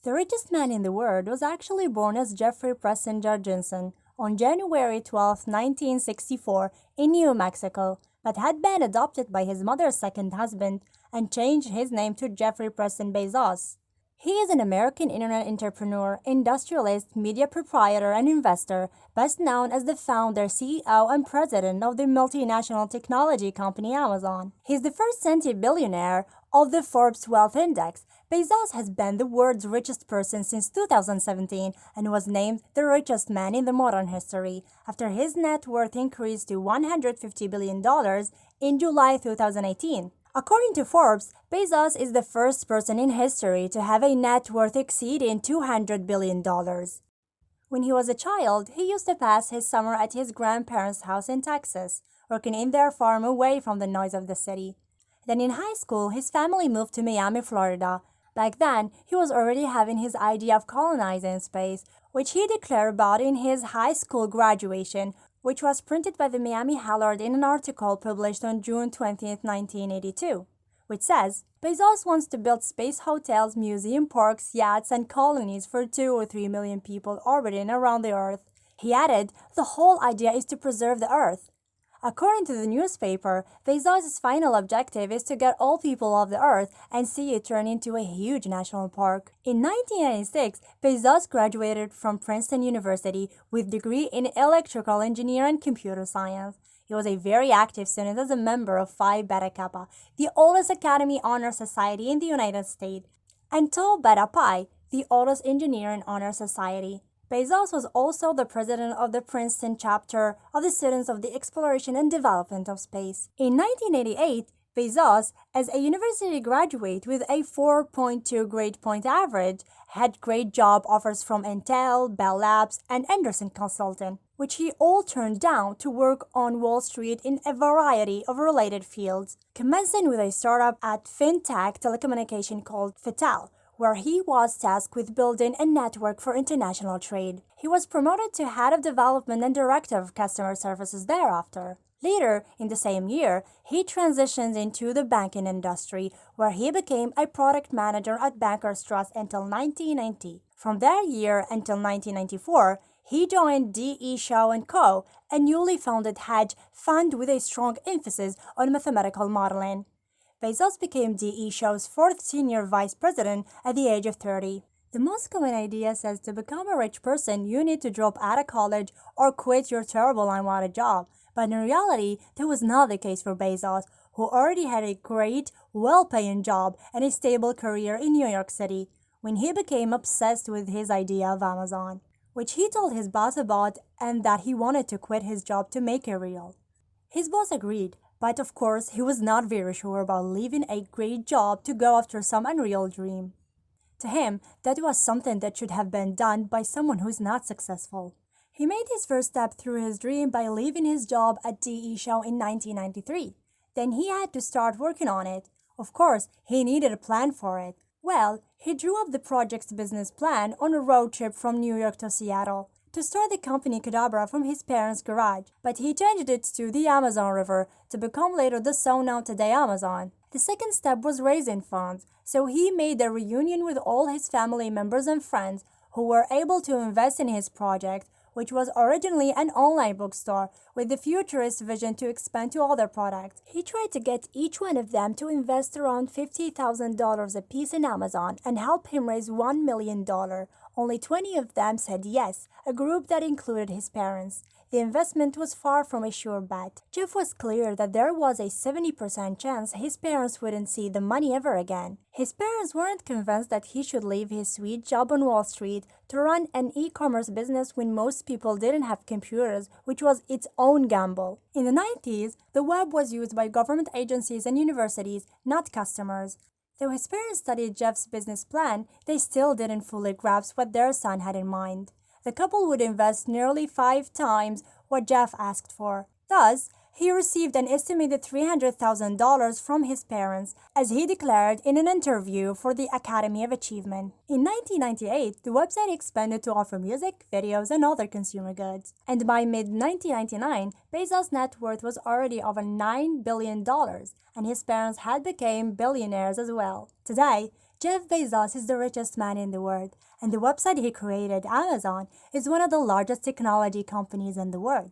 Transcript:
The richest man in the world was actually born as Jeffrey Preston Jurgensen on January 12, 1964, in New Mexico, but had been adopted by his mother's second husband and changed his name to Jeffrey Preston Bezos. He is an American internet entrepreneur, industrialist, media proprietor, and investor, best known as the founder, CEO, and president of the multinational technology company Amazon. He's the first centibillionaire of the Forbes Wealth Index. Bezos has been the world's richest person since 2017 and was named the richest man in the modern history after his net worth increased to $150 billion in July 2018. According to Forbes, Bezos is the first person in history to have a net worth exceeding $200 billion. When he was a child, he used to pass his summer at his grandparents' house in Texas, working in their farm away from the noise of the city. Then in high school, his family moved to Miami, Florida. Back then, he was already having his idea of colonizing space, which he declared about in his high school graduation, which was printed by the Miami Herald in an article published on June 20, 1982, which says, Bezos wants to build space hotels, museum parks, yachts, and colonies for 2 or 3 million people orbiting around the Earth. He added, the whole idea is to preserve the Earth. According to the newspaper, Bezos' final objective is to get all people off the Earth and see it turn into a huge national park. In 1996, Bezos graduated from Princeton University with a degree in electrical engineering and computer science. He was a very active student as a member of Phi Beta Kappa, the oldest academy honor society in the United States, and Tau Beta Pi, the oldest engineering honor society. Bezos was also the president of the Princeton chapter of the Students of the Exploration and Development of Space. In 1988, Bezos, as a university graduate with a 4.2 grade point average, had great job offers from Intel, Bell Labs, and Anderson Consulting, which he all turned down to work on Wall Street in a variety of related fields, commencing with a startup at fintech telecommunication called Fitel, where he was tasked with building a network for international trade. He was promoted to head of development and director of customer services thereafter. Later, in the same year, he transitioned into the banking industry, where he became a product manager at Bankers Trust until 1990. From that year until 1994, he joined D.E. Shaw & Co., a newly founded hedge fund with a strong emphasis on mathematical modeling. Bezos became D.E. Shaw's fourth senior vice president at the age of 30. The most common idea says to become a rich person, you need to drop out of college or quit your terrible unwanted job. But in reality, that was not the case for Bezos, who already had a great, well-paying job and a stable career in New York City, when he became obsessed with his idea of Amazon, which he told his boss about and that he wanted to quit his job to make it real. His boss agreed, but of course he was not very sure about leaving a great job to go after some unreal dream. To him, that was something that should have been done by someone who's not successful. He made his first step through his dream by leaving his job at D.E. Shaw in 1993. Then he had to start working on it. Of course, he needed a plan for it. Well, he drew up the project's business plan on a road trip from New York to Seattle to start the company Cadabra from his parents' garage, but he changed it to the Amazon River to become later the so known today Amazon. The second step was raising funds, so he made a reunion with all his family members and friends who were able to invest in his project, which was originally an online bookstore with the futurist vision to expand to other products. He tried to get each one of them to invest around $50,000 apiece in Amazon and help him raise $1 million. Only 20 of them said yes, a group that included his parents. The investment was far from a sure bet. Jeff was clear that there was a 70% chance his parents wouldn't see the money ever again. His parents weren't convinced that he should leave his sweet job on Wall Street to run an e-commerce business when most people didn't have computers, which was its own gamble. In the 90s, the web was used by government agencies and universities, not customers. Though his parents studied Jeff's business plan, they still didn't fully grasp what their son had in mind. The couple would invest nearly 5 times what Jeff asked for. Thus, he received an estimated $300,000 from his parents, as he declared in an interview for the Academy of Achievement. In 1998, the website expanded to offer music, videos, and other consumer goods. And by mid-1999, Bezos' net worth was already over $9 billion, and his parents had become billionaires as well. Today, Jeff Bezos is the richest man in the world, and the website he created, Amazon, is one of the largest technology companies in the world.